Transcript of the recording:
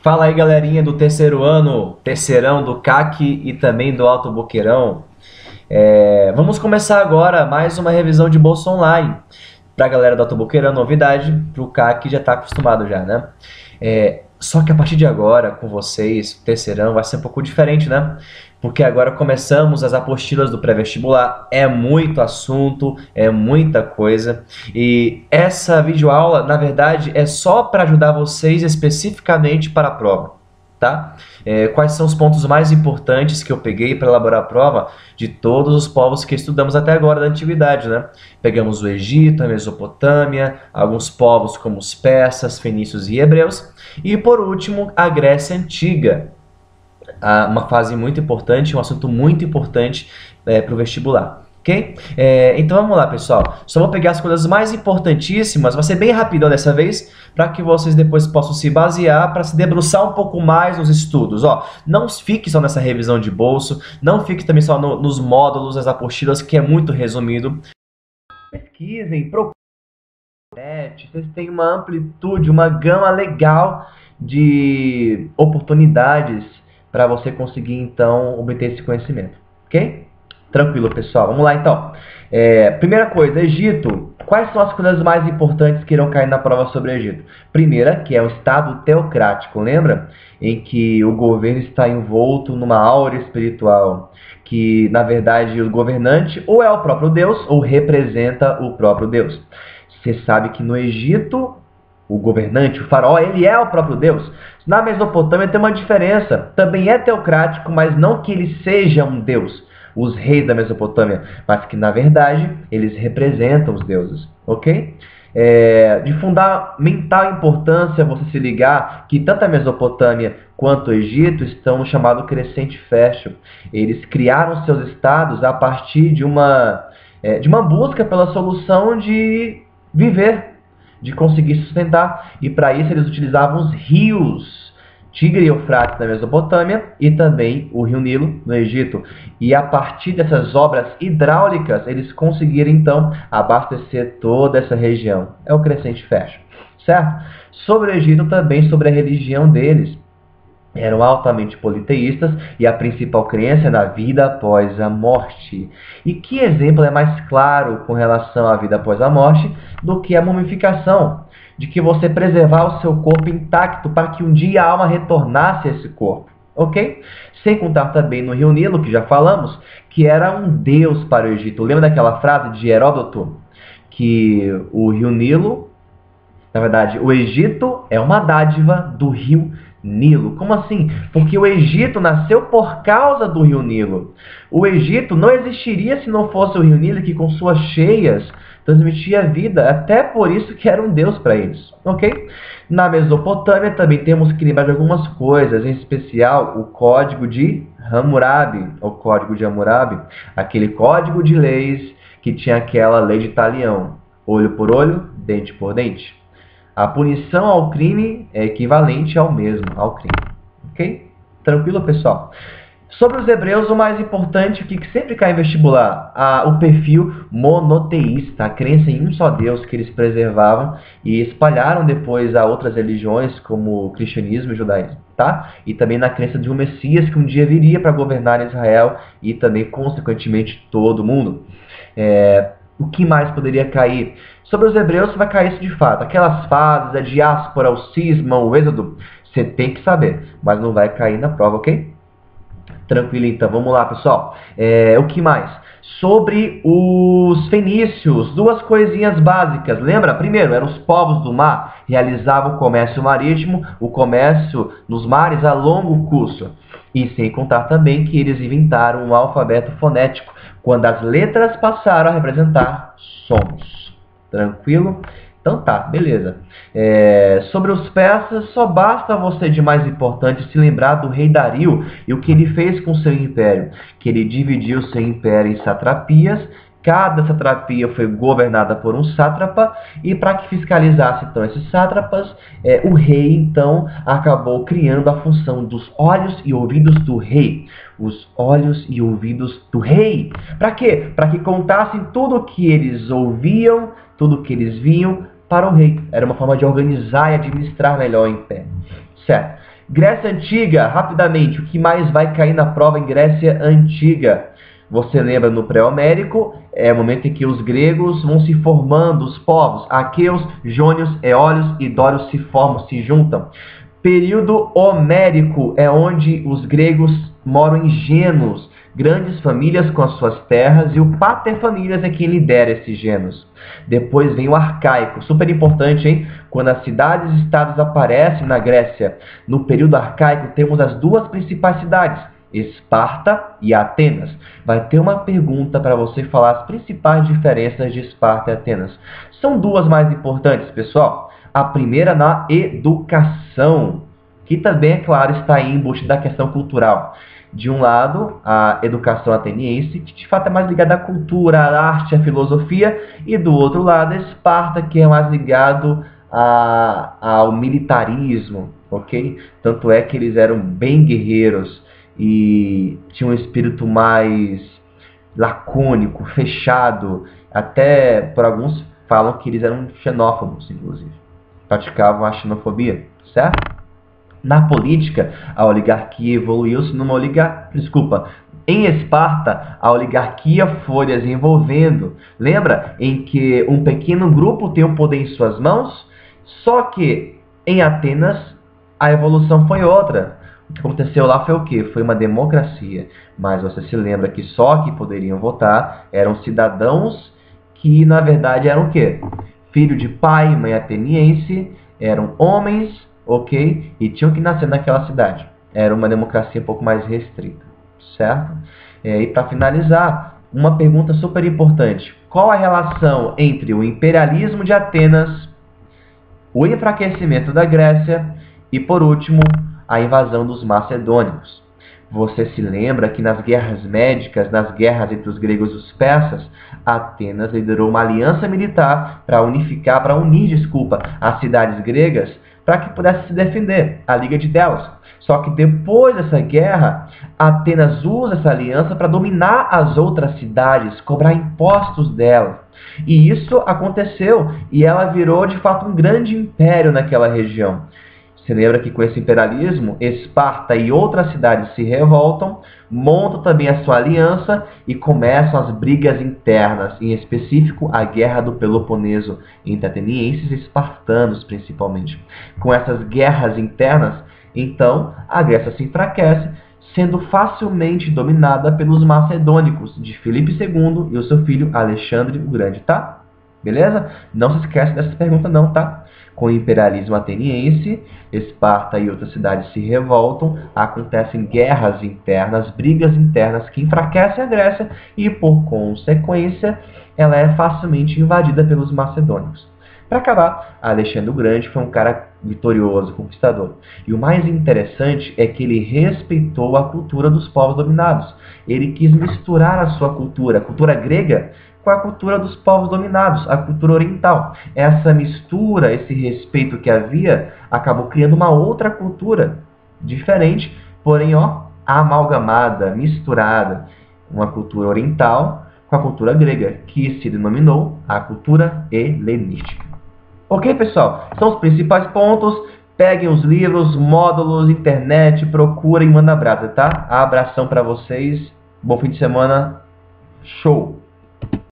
Fala aí, galerinha do terceiro ano, terceirão do CAC e também do Alto Boqueirão. Vamos começar agora mais uma revisão de bolsa online. Para a galera do Alto Boqueirão, novidade, para o CAC já está acostumado já, né? Só que a partir de agora, com vocês, o terceirão vai ser um pouco diferente, né? Porque agora começamos as apostilas do pré-vestibular. É muito assunto, é muita coisa. E essa videoaula, na verdade, é só para ajudar vocês especificamente para a prova, tá? Quais são os pontos mais importantes que eu peguei para elaborar a prova de todos os povos que estudamos até agora da antiguidade, né? Pegamos o Egito, a Mesopotâmia, alguns povos como os persas, fenícios e hebreus, e por último, a Grécia Antiga, uma fase muito importante, um assunto muito importante para o vestibular. Ok? Então vamos lá, pessoal. Só vou pegar as coisas mais importantíssimas, vai ser bem rapidão dessa vez, para que vocês depois possam se basear para se debruçar um pouco mais nos estudos. Ó, não fique só nessa revisão de bolso, não fique também só nos módulos, nas apostilas, que é muito resumido. Pesquisem, procurem, vocês têm uma amplitude, uma gama legal de oportunidades para você conseguir, então, obter esse conhecimento. Ok? Tranquilo, pessoal. Vamos lá, então. Primeira coisa, Egito. Quais são as coisas mais importantes que irão cair na prova sobre o Egito? Primeira, que é um estado teocrático, lembra? Em que o governo está envolto numa aura espiritual, que, na verdade, o governante ou é o próprio Deus ou representa o próprio Deus. Você sabe que no Egito, o governante, o faraó, ele é o próprio Deus. Na Mesopotâmia tem uma diferença. Também é teocrático, mas não que ele seja um Deus, os reis da Mesopotâmia, mas que, na verdade, eles representam os deuses. Ok? De fundamental importância você se ligar que tanto a Mesopotâmia quanto o Egito estão no chamado crescente fértil. Eles criaram seus estados a partir de uma busca pela solução de viver, de conseguir sustentar. E para isso eles utilizavam os rios, Tigre e Eufrates na Mesopotâmia e também o rio Nilo no Egito. E a partir dessas obras hidráulicas, eles conseguiram então abastecer toda essa região. É o crescente fértil, certo? Sobre o Egito também, sobre a religião deles. Eram altamente politeístas e a principal crença é na vida após a morte. E que exemplo é mais claro com relação à vida após a morte do que a mumificação? De que você preservar o seu corpo intacto para que um dia a alma retornasse a esse corpo. Ok? Sem contar também no rio Nilo, que já falamos, que era um deus para o Egito. Lembra daquela frase de Heródoto? Que o rio Nilo, na verdade, o Egito é uma dádiva do rio Nilo. Como assim? Porque o Egito nasceu por causa do rio Nilo. O Egito não existiria se não fosse o rio Nilo, que com suas cheias transmitia vida. Até por isso que era um deus para eles. Ok? Na Mesopotâmia também temos que lembrar de algumas coisas, em especial o Código de Hammurabi, o Código de Hammurabi, aquele código de leis que tinha aquela lei de talião, olho por olho, dente por dente. A punição ao crime é equivalente ao mesmo, ao crime. Ok? Tranquilo, pessoal? Sobre os hebreus, o mais importante, o que sempre cai em vestibular? O perfil monoteísta, a crença em um só Deus que eles preservavam e espalharam depois a outras religiões, como o cristianismo e o judaísmo. Tá? E também na crença de um Messias que um dia viria para governar Israel e também, consequentemente, todo o mundo. O que mais poderia cair? Sobre os hebreus vai cair isso de fato. Aquelas fases, a diáspora, o cisma, o êxodo, você tem que saber, mas não vai cair na prova, ok? Tranquilo, então. Vamos lá, pessoal. O que mais? Sobre os fenícios, duas coisinhas básicas. Lembra? Primeiro, eram os povos do mar, realizavam o comércio marítimo, o comércio nos mares a longo curso. E sem contar também que eles inventaram um alfabeto fonético, quando as letras passaram a representar sons. Tranquilo? Então tá, beleza. Sobre os persas, só basta você de mais importante se lembrar do rei Dario e o que ele fez com seu império. Que ele dividiu seu império em satrapias, cada satrapia foi governada por um sátrapa, e para que fiscalizasse então esses sátrapas, o rei então acabou criando a função dos olhos e ouvidos do rei. Os olhos e ouvidos do rei. Para quê? Para que contassem tudo o que eles ouviam, tudo o que eles viam para o rei. Era uma forma de organizar e administrar melhor o império. Certo. Grécia Antiga, rapidamente, o que mais vai cair na prova em Grécia Antiga? Você lembra no pré-homérico, é o momento em que os gregos vão se formando, os povos, aqueus, jônios, eólios e dórios se formam, se juntam. Período homérico é onde os gregos moram em genos, grandes famílias com as suas terras, e o paterfamílias é quem lidera esses genos. Depois vem o arcaico, super importante, hein? Quando as cidades e estados aparecem na Grécia. No período arcaico temos as duas principais cidades, Esparta e Atenas. Vai ter uma pergunta para você falar as principais diferenças de Esparta e Atenas. São duas mais importantes, pessoal. A primeira na educação, que também, é claro, está aí embaixo da questão cultural. De um lado, a educação ateniense, que de fato é mais ligada à cultura, à arte, à filosofia, e do outro lado, a Esparta, que é mais ligado ao militarismo, ok? Tanto é que eles eram bem guerreiros e tinham um espírito mais lacônico, fechado. Até por alguns falam que eles eram xenófobos, inclusive. Praticavam a xenofobia, certo? Na política, a oligarquia evoluiu-se numa oligarquia. Desculpa. Em Esparta, a oligarquia foi desenvolvendo. Lembra em que um pequeno grupo tem o poder em suas mãos? Só que em Atenas, a evolução foi outra. O que aconteceu lá foi o quê? Foi uma democracia. Mas você se lembra que só que poderiam votar eram cidadãos que, na verdade, eram o quê? Filho de pai e mãe ateniense, eram homens, ok? E tinham que nascer naquela cidade. Era uma democracia um pouco mais restrita, certo? E para finalizar, uma pergunta super importante. Qual a relação entre o imperialismo de Atenas, o enfraquecimento da Grécia e, por último, a invasão dos macedônicos? Você se lembra que nas guerras médicas, nas guerras entre os gregos e os persas, Atenas liderou uma aliança militar para unir, as cidades gregas para que pudesse se defender, a Liga de Delos. Só que depois dessa guerra, Atenas usa essa aliança para dominar as outras cidades, cobrar impostos delas. E isso aconteceu, e ela virou de fato um grande império naquela região. Você lembra que com esse imperialismo, Esparta e outras cidades se revoltam, montam também a sua aliança e começam as brigas internas, em específico a Guerra do Peloponeso, entre atenienses e espartanos principalmente. Com essas guerras internas, então, a Grécia se enfraquece, sendo facilmente dominada pelos macedônicos de Filipe II e o seu filho Alexandre o Grande, tá? Beleza? Não se esquece dessa pergunta não, tá? Com o imperialismo ateniense, Esparta e outras cidades se revoltam, acontecem guerras internas, brigas internas que enfraquecem a Grécia e, por consequência, ela é facilmente invadida pelos macedônicos. Para acabar, Alexandre o Grande foi um cara vitorioso, conquistador. E o mais interessante é que ele respeitou a cultura dos povos dominados. Ele quis misturar a sua cultura, a cultura grega, com a cultura dos povos dominados, a cultura oriental. Essa mistura, esse respeito que havia, acabou criando uma outra cultura, diferente, porém, amalgamada, misturada. Uma cultura oriental com a cultura grega, que se denominou a cultura helenística. Ok, pessoal? São os principais pontos. Peguem os livros, módulos, internet, procurem, manda brasa, tá? Abração para vocês. Bom fim de semana. Show!